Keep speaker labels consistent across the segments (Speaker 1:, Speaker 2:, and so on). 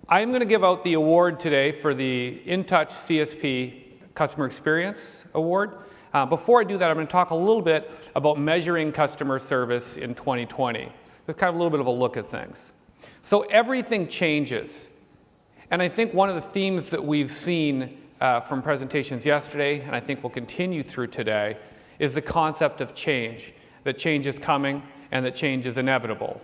Speaker 1: I'm going to give out the award today for the Intouch CSP Customer Experience Award. Before I do that, I'm going to talk a little bit about measuring customer service in 2020. Just kind of a little bit of a look at things. So everything changes. And I think one of the themes that we've seen from presentations yesterday, and I think will continue through today, is the concept of change. That change is coming and that change is inevitable.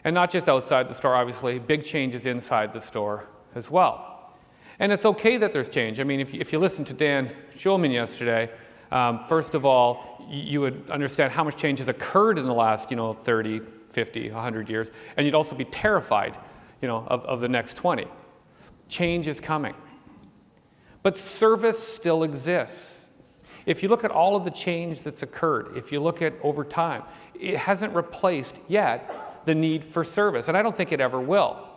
Speaker 1: And not just outside the store, obviously, big changes inside the store as well. And it's okay that there's change. I mean, if you listen to Dan Schulman yesterday, first of all, you would understand how much change has occurred in the last, 30, 50, 100 years, and you'd also be terrified, of the next 20. Change is coming. But service still exists. If you look at all of the change that's occurred, if you look at over time, it hasn't replaced yet the need for service, and I don't think it ever will.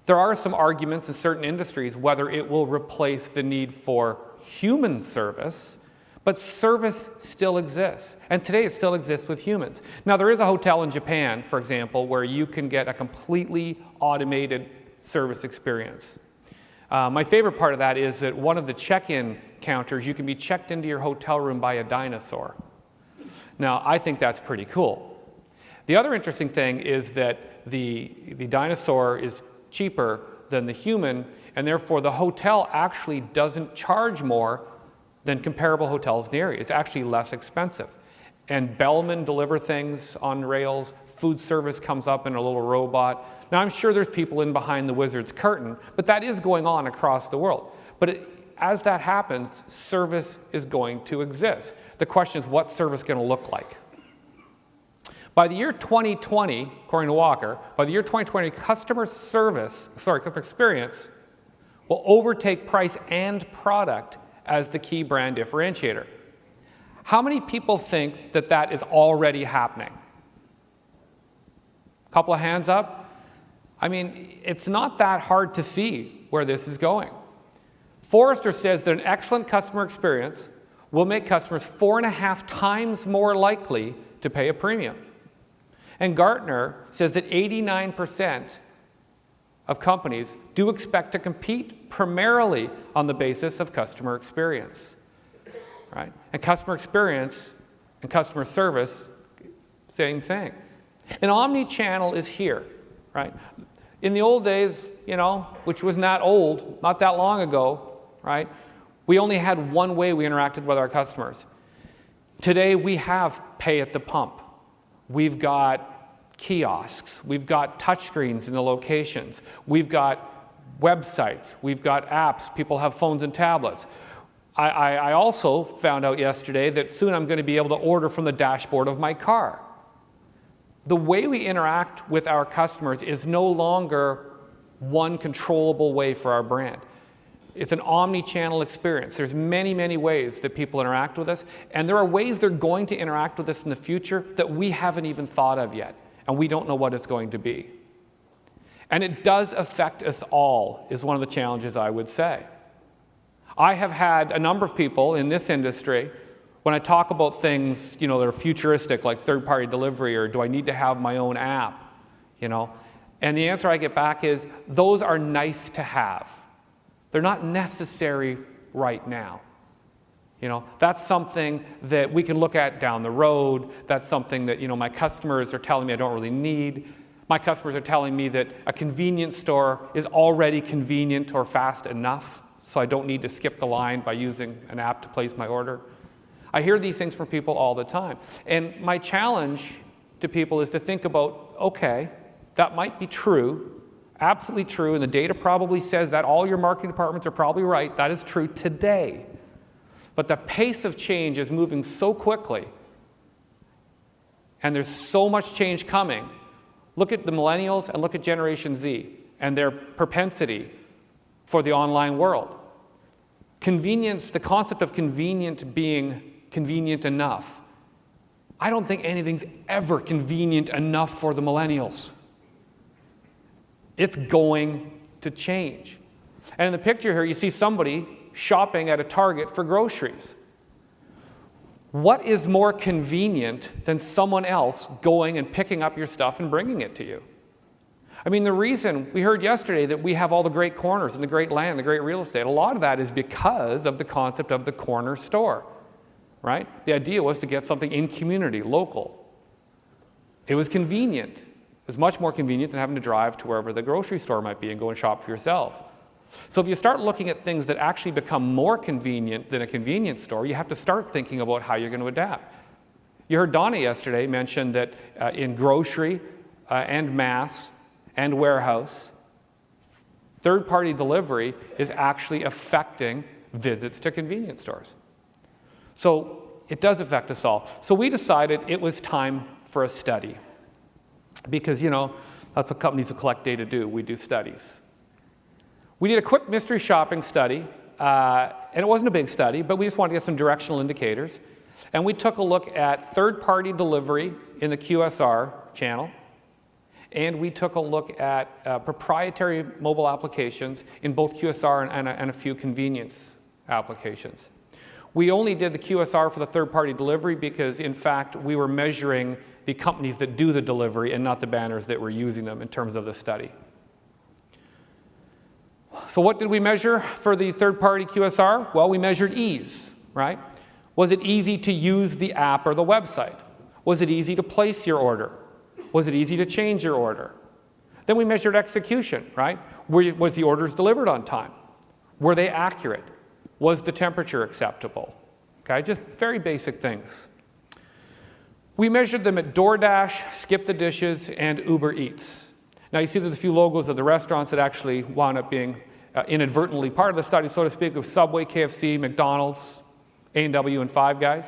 Speaker 1: There are some arguments in certain industries whether it will replace the need for human service, but service still exists, and today it still exists with humans. Now, there is a hotel in Japan, for example, where you can get a completely automated service experience. My favorite part of that is that one of the check-in counters, you can be checked into your hotel room by a dinosaur. Now, I think that's pretty cool. The other interesting thing is that the dinosaur is cheaper than the human, and therefore the hotel actually doesn't charge more than comparable hotels in the area. It's actually less expensive. And bellmen deliver things on rails, food service comes up in a little robot. Now, I'm sure there's people in behind the wizard's curtain, but that is going on across the world. But as that happens, service is going to exist. The question is, what's service going to look like? By the year 2020, according to Walker, by the year 2020, customer experience will overtake price and product as the key brand differentiator. How many people think that that is already happening? A couple of hands up. I mean, it's not that hard to see where this is going. Forrester says that an excellent customer experience will make customers 4.5 times more likely to pay a premium. And Gartner says that 89% of companies do expect to compete primarily on the basis of customer experience, right? And customer experience and customer service, same thing. And omni-channel is here, right? In the old days, which was not old, not that long ago, right? We only had one way we interacted with our customers. Today we have pay at the pump. We've got kiosks, we've got touchscreens in the locations, we've got websites, we've got apps, people have phones and tablets. I also found out yesterday that soon I'm going to be able to order from the dashboard of my car. The way we interact with our customers is no longer one controllable way for our brand. It's an omni-channel experience. There's many, many ways that people interact with us, and there are ways they're going to interact with us in the future that we haven't even thought of yet, and we don't know what it's going to be. And it does affect us all, is one of the challenges I would say. I have had a number of people in this industry, when I talk about things, that are futuristic, like third-party delivery, or do I need to have my own app, and the answer I get back is, those are nice to have. They're not necessary right now. That's something that we can look at down the road. That's something that, my customers are telling me I don't really need. My customers are telling me that a convenience store is already convenient or fast enough, so I don't need to skip the line by using an app to place my order. I hear these things from people all the time. And my challenge to people is to think about, okay, that might be true, absolutely true, and the data probably says that all your marketing departments are probably right. That is true today. But the pace of change is moving so quickly, and there's so much change coming. Look at the millennials and look at Generation Z and their propensity for the online world. Convenience, the concept of convenient being convenient enough. I don't think anything's ever convenient enough for the millennials. It's going to change. And in the picture here, you see somebody shopping at a Target for groceries. What is more convenient than someone else going and picking up your stuff and bringing it to you? I mean, the reason we heard yesterday that we have all the great corners and the great land, the great real estate, a lot of that is because of the concept of the corner store, right? The idea was to get something in community, local. It was convenient. It was much more convenient than having to drive to wherever the grocery store might be and go and shop for yourself. So if you start looking at things that actually become more convenient than a convenience store, you have to start thinking about how you're going to adapt. You heard Donna yesterday mention that in grocery and mass and warehouse, third-party delivery is actually affecting visits to convenience stores. So it does affect us all. So we decided it was time for a study because, you know, that's what companies who collect data do. We do studies. We did a quick mystery shopping study, and it wasn't a big study, but we just wanted to get some directional indicators. And we took a look at third-party delivery in the QSR channel, and we took a look at proprietary mobile applications in both QSR and a few convenience applications. We only did the QSR for the third-party delivery because, in fact, we were measuring the companies that do the delivery and not the banners that were using them in terms of the study. So what did we measure for the third-party QSR? Well, we measured ease, right? Was it easy to use the app or the website? Was it easy to place your order? Was it easy to change your order? Then we measured execution, right? Was the orders delivered on time? Were they accurate? Was the temperature acceptable? Okay, just very basic things. We measured them at DoorDash, Skip the Dishes, and Uber Eats. Now you see there's a few logos of the restaurants that actually wound up being inadvertently part of the study, so to speak, of Subway, KFC, McDonald's, A&W, and Five Guys.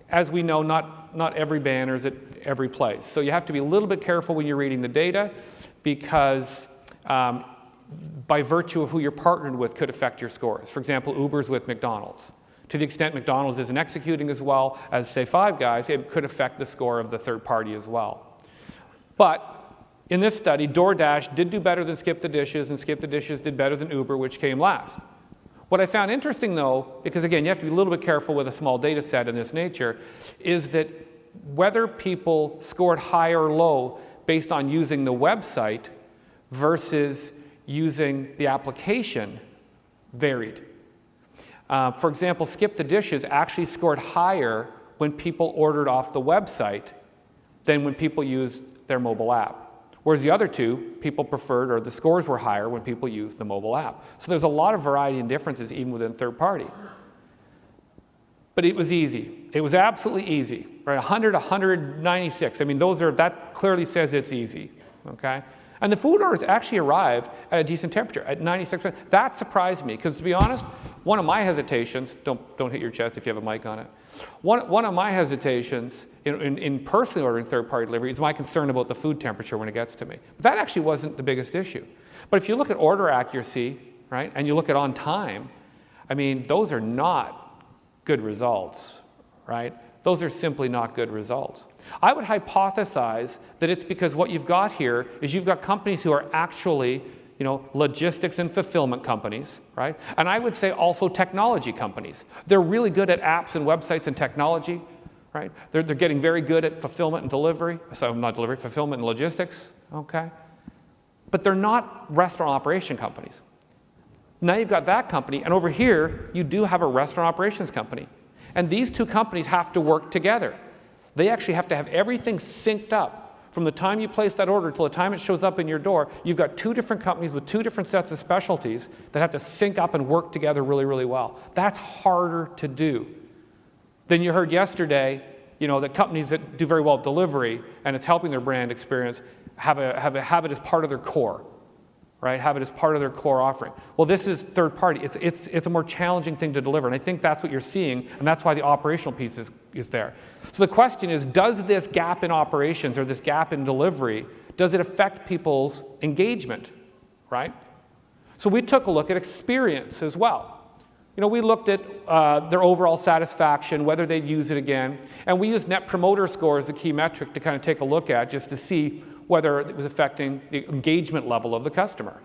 Speaker 1: As we know, not every banner is at every place. So you have to be a little bit careful when you're reading the data because by virtue of who you're partnered with could affect your scores. For example, Uber's with McDonald's. To the extent McDonald's isn't executing as well as, say, Five Guys, it could affect the score of the third party as well. But in this study, DoorDash did do better than Skip the Dishes, and Skip the Dishes did better than Uber, which came last. What I found interesting, though, because again, you have to be a little bit careful with a small data set in this nature, is that whether people scored high or low based on using the website versus using the application varied. For example, Skip the Dishes actually scored higher when people ordered off the website than when people used their mobile app. Whereas the other two, people preferred, or the scores were higher when people used the mobile app. So there's a lot of variety and differences even within third party. But it was easy. It was absolutely easy, right? 100, 196. I mean, that clearly says it's easy, okay? And the food orders actually arrived at a decent temperature, at 96%. That surprised me, because to be honest, one of my hesitations, don't hit your chest if you have a mic on it. One of my hesitations in personally ordering third-party delivery is my concern about the food temperature when it gets to me. But that actually wasn't the biggest issue. But if you look at order accuracy, right, and you look at on time, I mean, those are not good results, right? Those are simply not good results. I would hypothesize that it's because what you've got here is you've got companies who are actually, logistics and fulfillment companies, right? And I would say also technology companies. They're really good at apps and websites and technology, right? They're getting very good at fulfillment and delivery. So not delivery, fulfillment and logistics, okay? But they're not restaurant operation companies. Now you've got that company, and over here, you do have a restaurant operations company. And these two companies have to work together. They actually have to have everything synced up. From the time you place that order till the time it shows up in your door, you've got two different companies with two different sets of specialties that have to sync up and work together really, really well. That's harder to do. Then you heard yesterday, that companies that do very well at delivery and it's helping their brand experience have it as part of their core, right? Have it as part of their core offering. Well, this is third party. It's a more challenging thing to deliver, and I think that's what you're seeing, and that's why the operational piece is there. So the question is, does this gap in operations or this gap in delivery, does it affect people's engagement, right? So we took a look at experience as well. We looked at their overall satisfaction, whether they'd use it again, and we used Net Promoter Score as a key metric to kind of take a look at just to see whether it was affecting the engagement level of the customer.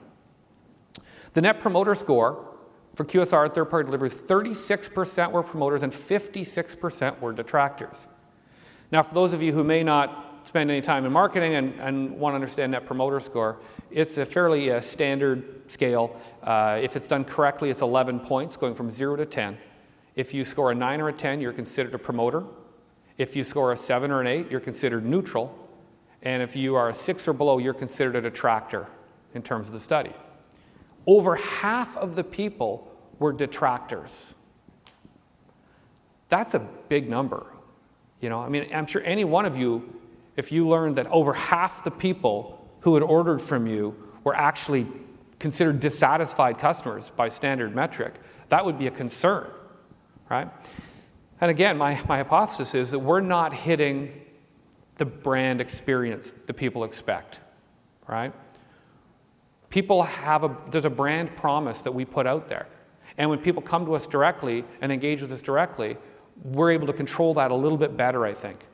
Speaker 1: The Net Promoter Score for QSR third-party deliveries, 36% were promoters and 56% were detractors. Now, for those of you who may not spend any time in marketing and want to understand Net Promoter Score, it's a fairly standard scale. If it's done correctly, it's 11 points, going from 0 to 10. If you score a 9 or a 10, you're considered a promoter. If you score a 7 or an 8, you're considered neutral. And if you are a 6 or below, you're considered a detractor in terms of the study. Over half of the people were detractors. That's a big number. You know, I mean, I'm sure any one of you, if you learned that over half the people who had ordered from you were actually considered dissatisfied customers by standard metric, that would be a concern, right? And again, my hypothesis is that we're not hitting the brand experience that people expect, right? People there's a brand promise that we put out there. And when people come to us directly and engage with us directly, we're able to control that a little bit better, I think.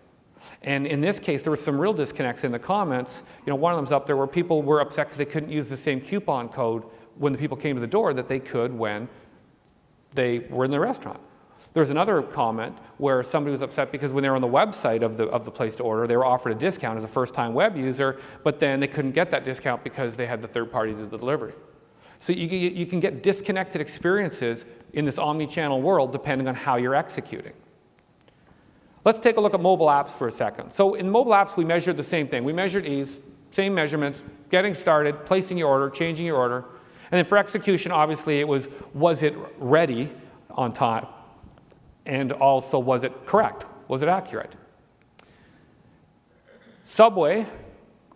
Speaker 1: And in this case, there were some real disconnects in the comments. You know, one of them's up there where people were upset because they couldn't use the same coupon code when the people came to the door that they could when they were in the restaurant. There's another comment where somebody was upset because when they were on the website of the place to order, they were offered a discount as a first-time web user, but then they couldn't get that discount because they had the third party to the delivery. So you can get disconnected experiences in this omni-channel world depending on how you're executing. Let's take a look at mobile apps for a second. So in mobile apps, we measured the same thing. We measured ease, same measurements, getting started, placing your order, changing your order. And then for execution, obviously, it was it ready on time? And also, was it correct? Was it accurate? Subway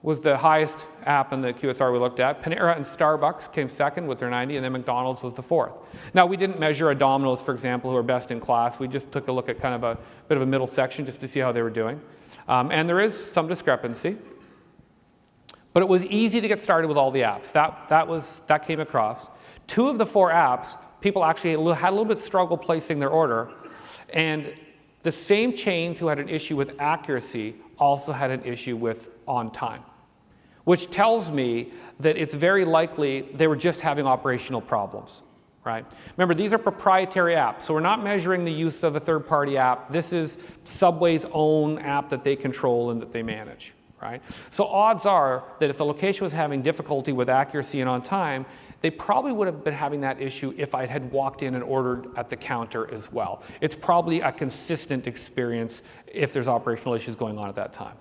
Speaker 1: was the highest app in the QSR we looked at. Panera and Starbucks came second with their 90, and then McDonald's was the fourth. Now, we didn't measure a Domino's, for example, who are best in class. We just took a look at kind of a bit of a middle section just to see how they were doing. And there is some discrepancy. But it was easy to get started with all the apps. That came across. 2 of the 4 apps, people actually had a little bit struggle placing their order. And the same chains who had an issue with accuracy also had an issue with on time, which tells me that it's very likely they were just having operational problems, right? Remember, these are proprietary apps, so we're not measuring the use of a third-party app. This is Subway's own app that they control and that they manage, right? So odds are that if the location was having difficulty with accuracy and on time, they probably would have been having that issue if I had walked in and ordered at the counter as well. It's probably a consistent experience if there's operational issues going on at that time.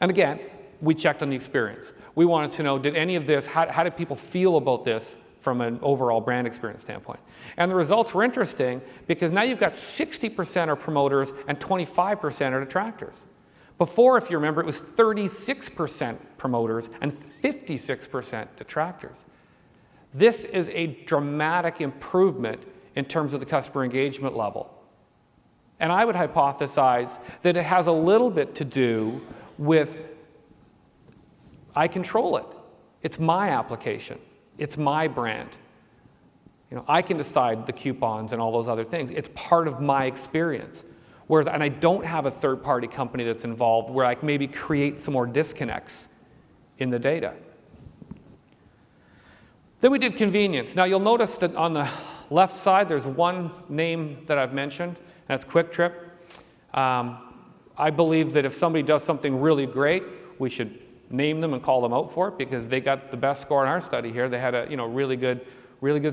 Speaker 1: And again, we checked on the experience. We wanted to know, did any of this, how did people feel about this from an overall brand experience standpoint? And the results were interesting because now you've got 60% are promoters and 25% are detractors. Before, if you remember, it was 36% promoters and 56% detractors. This is a dramatic improvement in terms of the customer engagement level. And I would hypothesize that it has a little bit to do with I control it. It's my application. It's my brand. You know, I can decide the coupons and all those other things. It's part of my experience. Whereas, and I don't have a third-party company that's involved where I can maybe create some more disconnects in the data. Then we did convenience. Now you'll notice that on the left side there's one name that I've mentioned, and that's Quick Trip. I believe that if somebody does something really great, we should name them and call them out for it because they got the best score in our study here. They had a really good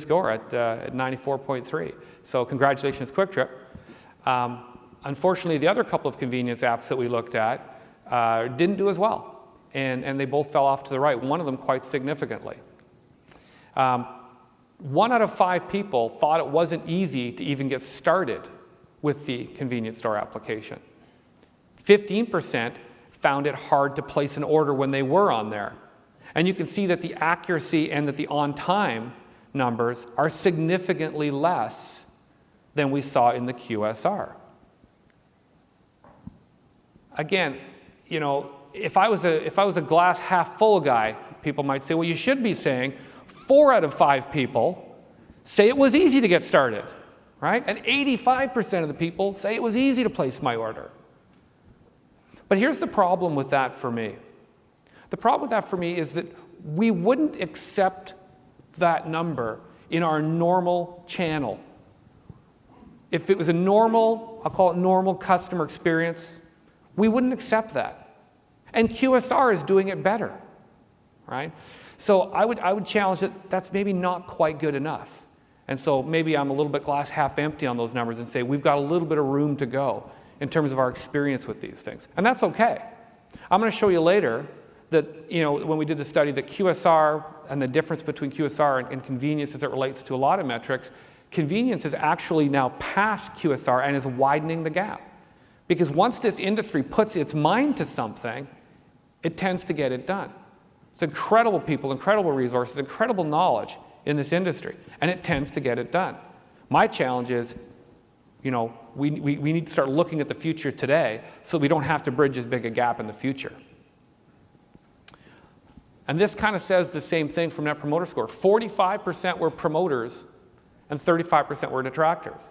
Speaker 1: score at 94.3. So congratulations, Quick Trip. Unfortunately, the other couple of convenience apps that we looked at didn't do as well, and they both fell off to the right, one of them quite significantly. 1 out of 5 people thought it wasn't easy to even get started with the convenience store application. 15% found it hard to place an order when they were on there. And you can see that the accuracy and that the on-time numbers are significantly less than we saw in the QSR. Again, if I was a glass half full guy, people might say, well, you should be saying 4 out of 5 people say it was easy to get started, right? And 85% of the people say it was easy to place my order. But here's the problem with that for me. The problem with that for me is that we wouldn't accept that number in our normal channel. If it was a normal, I'll call it normal customer experience, We wouldn't accept that. And QSR is doing it better, right? So I would challenge that that's maybe not quite good enough. And so maybe I'm a little bit glass half empty on those numbers and say we've got a little bit of room to go in terms of our experience with these things. And that's okay. I'm going to show you later that, when we did the study, that QSR and the difference between QSR and convenience as it relates to a lot of metrics, convenience is actually now past QSR and is widening the gap. Because once this industry puts its mind to something, it tends to get it done. It's incredible people, incredible resources, incredible knowledge in this industry, and it tends to get it done. My challenge is, we need to start looking at the future today so we don't have to bridge as big a gap in the future. And this kind of says the same thing from Net Promoter Score. 45% were promoters and 35% were detractors.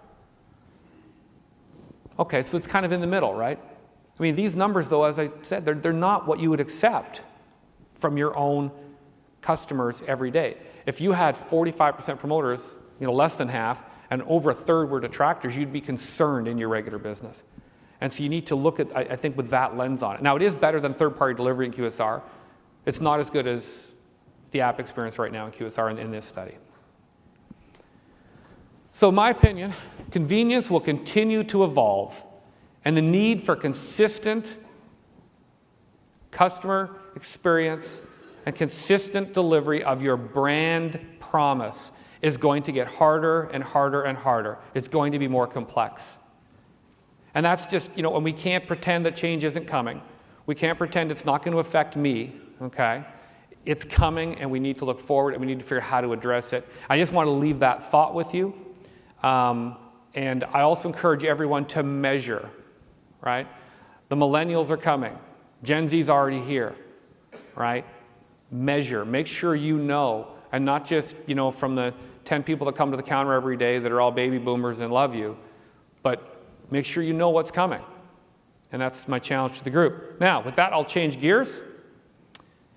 Speaker 1: Okay, so it's kind of in the middle, right? I mean, these numbers, though, as I said, they're not what you would accept from your own customers every day. If you had 45% promoters, less than half, and over a third were detractors, you'd be concerned in your regular business. And so you need to look at, I think, with that lens on it. Now, it is better than third-party delivery in QSR. It's not as good as the app experience right now in QSR in this study. So in my opinion, convenience will continue to evolve, and the need for consistent customer experience and consistent delivery of your brand promise is going to get harder and harder and harder. It's going to be more complex. And that's just, and we can't pretend that change isn't coming. We can't pretend it's not going to affect me, okay? It's coming, and we need to look forward, and we need to figure out how to address it. I just want to leave that thought with you. And I also encourage everyone to measure, right? The millennials are coming. Gen Z's already here, right? Measure. Make sure you know, and not just, from the 10 people that come to the counter every day that are all baby boomers and love you, but make sure you know what's coming. And that's my challenge to the group. Now, with that, I'll change gears,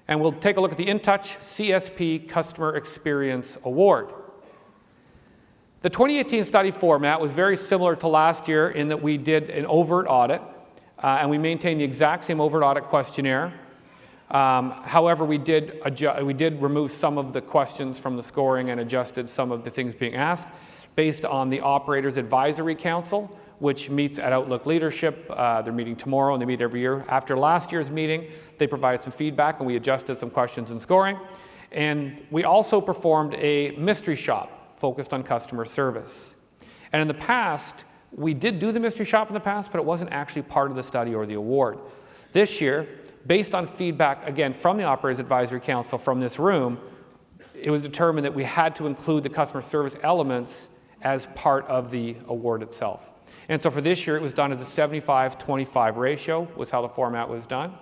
Speaker 1: and we'll take a look at the Intouch CSP Customer Experience Award. The 2018 study format was very similar to last year in that we did an overt audit, and we maintained the exact same overt audit questionnaire. However, we did remove some of the questions from the scoring and adjusted some of the things being asked based on the Operators Advisory Council, which meets at Outlook Leadership. They're meeting tomorrow, and they meet every year. After last year's meeting, they provided some feedback, and we adjusted some questions and scoring. And we also performed a mystery shop focused on customer service. And in the past, we did do the mystery shop in the past, but it wasn't actually part of the study or the award. This year, based on feedback, again, from the Operators Advisory Council from this room, it was determined that we had to include the customer service elements as part of the award itself. And so for this year, it was done as a 75-25 ratio, was how the format was done.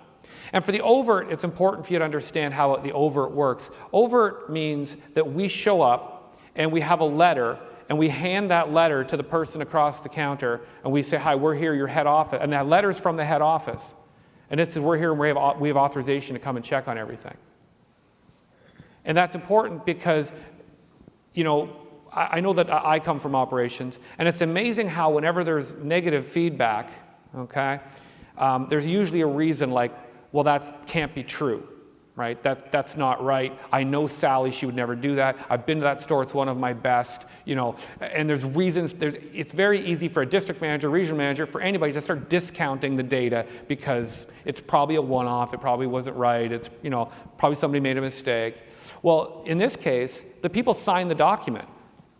Speaker 1: And for the overt, it's important for you to understand how the overt works. Overt means that we show up and we have a letter, and we hand that letter to the person across the counter, and we say, hi, we're here, your head office. And that letter's from the head office. And it says, we're here, and we have authorization to come and check on everything. And that's important because, I know that I come from operations, and it's amazing how whenever there's negative feedback, okay, there's usually a reason like, well, that can't be true, right? That's not right. I know Sally, she would never do that. I've been to that store, it's one of my best, and there's reasons, it's very easy for a district manager, regional manager, for anybody to start discounting the data because it's probably a one-off, it probably wasn't right, it's, probably somebody made a mistake. Well, in this case, the people sign the document.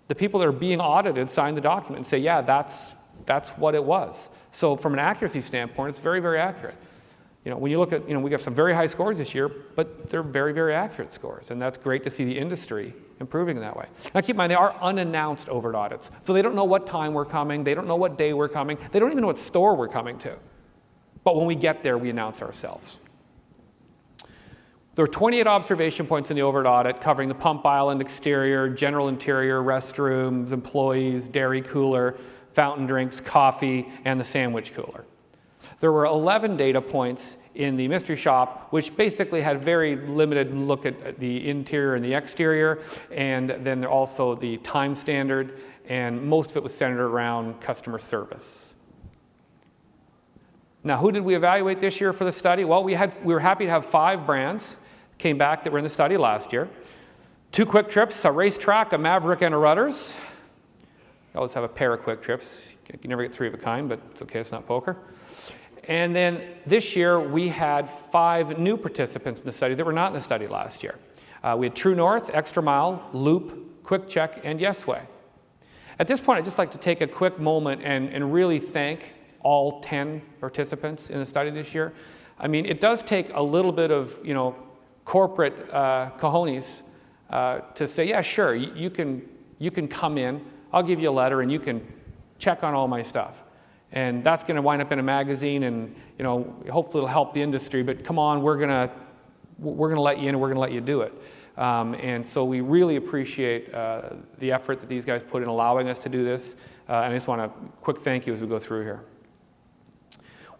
Speaker 1: The people that are being audited sign the document and say, yeah, that's what it was. So from an accuracy standpoint, it's very, very accurate. When you look at, we got some very high scores this year, but they're very, very accurate scores, and that's great to see the industry improving in that way. Now keep in mind, they are unannounced overt audits, so they don't know what time we're coming, they don't know what day we're coming, they don't even know what store we're coming to. But when we get there, we announce ourselves. There are 28 observation points in the overt audit covering the pump island, exterior, general interior, restrooms, employees, dairy cooler, fountain drinks, coffee, and the sandwich cooler. There were 11 data points in the mystery shop, which basically had very limited look at the interior and the exterior, and then also the time standard, and most of it was centered around customer service. Now, who did we evaluate this year for the study? Well, we were happy to have 5 brands came back that were in the study last year. 2 Quick Trips, a Racetrack, a Maverick, and a Rudders. You always have a pair of Quick Trips. You can never get 3 of a kind, but it's okay, it's not poker. And then this year, we had 5 new participants in the study that were not in the study last year. We had True North, Extra Mile, Loop, Quick Check, and Yesway. At this point, I'd just like to take a quick moment and really thank all 10 participants in the study this year. I mean, it does take a little bit of, corporate cojones to say, yeah, sure, you can come in, I'll give you a letter, and you can check on all my stuff. And that's going to wind up in a magazine, and hopefully it'll help the industry. But come on, we're going to let you in, and we're going to let you do it. And so we really appreciate the effort that these guys put in allowing us to do this. And I just want a quick thank you as we go through here.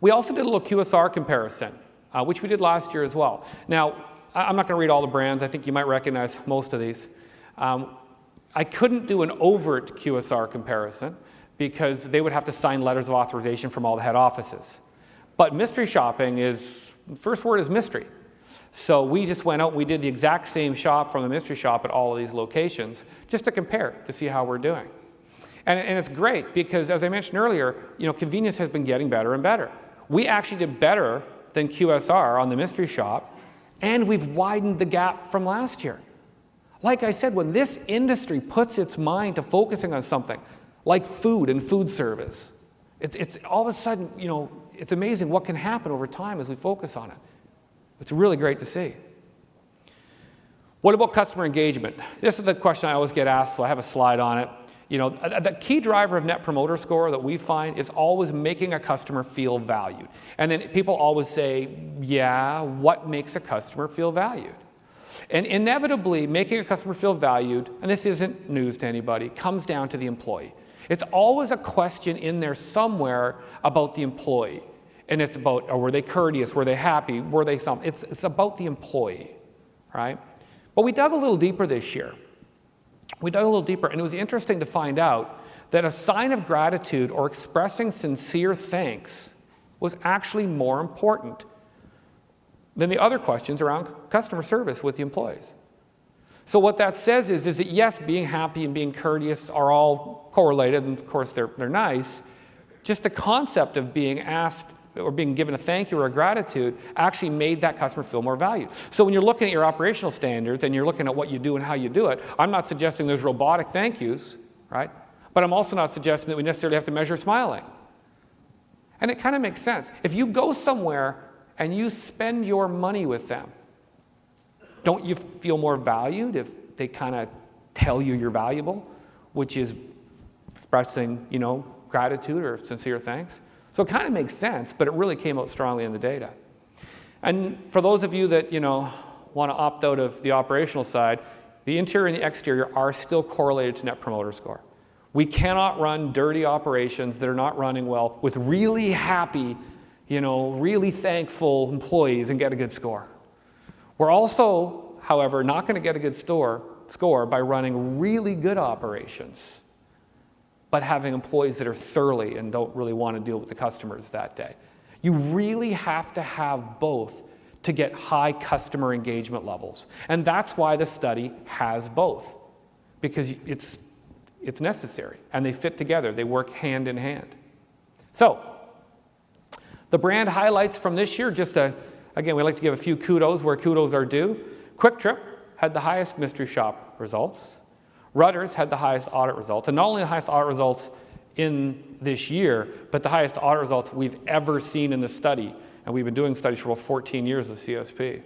Speaker 1: We also did a little QSR comparison, which we did last year as well. Now, I'm not going to read all the brands. I think you might recognize most of these. I couldn't do an overt QSR comparison because they would have to sign letters of authorization from all the head offices. But mystery shopping the first word is mystery. So we just went out and we did the exact same shop from the mystery shop at all of these locations just to compare, to see how we're doing. And it's great because, as I mentioned earlier, convenience has been getting better and better. We actually did better than QSR on the mystery shop, and we've widened the gap from last year. Like I said, when this industry puts its mind to focusing on something like food and food service, it's all of a sudden, it's amazing what can happen over time as we focus on it. It's really great to see. What about customer engagement? This is the question I always get asked, so I have a slide on it. The key driver of Net Promoter Score that we find is always making a customer feel valued. And then people always say, yeah, what makes a customer feel valued? And inevitably, making a customer feel valued, and this isn't news to anybody, comes down to the employee. It's always a question in there somewhere about the employee. And it's about, were they courteous? Were they happy? Were they something? It's about the employee, right? But we dug a little deeper this year. And it was interesting to find out that a sign of gratitude or expressing sincere thanks was actually more important than the other questions around customer service with the employees. So what that says is that yes, being happy and being courteous are all correlated, and of course they're nice. Just the concept of being asked or being given a thank you or a gratitude actually made that customer feel more valued. So when you're looking at your operational standards and you're looking at what you do and how you do it, I'm not suggesting there's robotic thank yous, right? But I'm also not suggesting that we necessarily have to measure smiling. And it kind of makes sense. If you go somewhere and you spend your money with them, don't you feel more valued if they kind of tell you you're valuable, which is expressing, gratitude or sincere thanks? So it kind of makes sense, but it really came out strongly in the data. And for those of you that, want to opt out of the operational side, the interior and the exterior are still correlated to Net Promoter Score. We cannot run dirty operations that are not running well with really happy, really thankful employees and get a good score. We're also, however, not going to get a good score by running really good operations, but having employees that are surly and don't really want to deal with the customers that day. You really have to have both to get high customer engagement levels. And that's why the study has both, because it's necessary, and they fit together. They work hand in hand. So, the brand highlights from this year, again, we like to give a few kudos where kudos are due. Quick Trip had the highest mystery shop results. Rudders had the highest audit results, and not only the highest audit results in this year, but the highest audit results we've ever seen in the study, and we've been doing studies for about 14 years with CSP.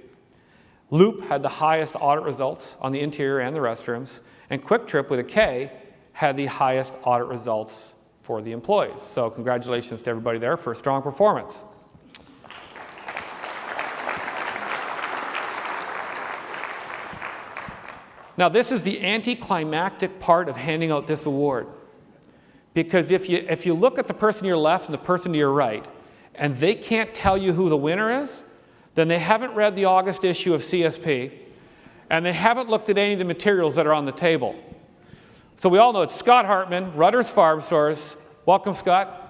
Speaker 1: Loop had the highest audit results on the interior and the restrooms, and Quick Trip with a K had the highest audit results for the employees. So congratulations to everybody there for a strong performance. Now, this is the anticlimactic part of handing out this award. Because if you look at the person to your left and the person to your right, and they can't tell you who the winner is, then they haven't read the August issue of CSP, and they haven't looked at any of the materials that are on the table. So we all know it's Scott Hartman, Rudders Farm Stores. Welcome, Scott.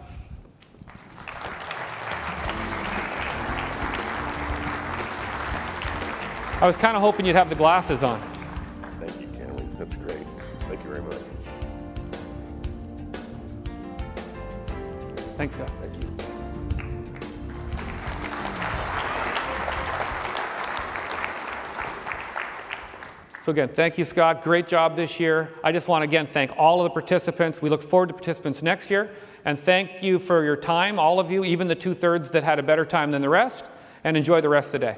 Speaker 1: I was kind of hoping you'd have the glasses on.
Speaker 2: Thank you, Kenley. That's great. Thank you very much.
Speaker 1: Thanks, Scott.
Speaker 2: Thank you.
Speaker 1: So again, thank you, Scott. Great job this year. I just want to again thank all of the participants. We look forward to participants next year. And thank you for your time, all of you, even the 2/3 that had a better time than the rest. And enjoy the rest of the day.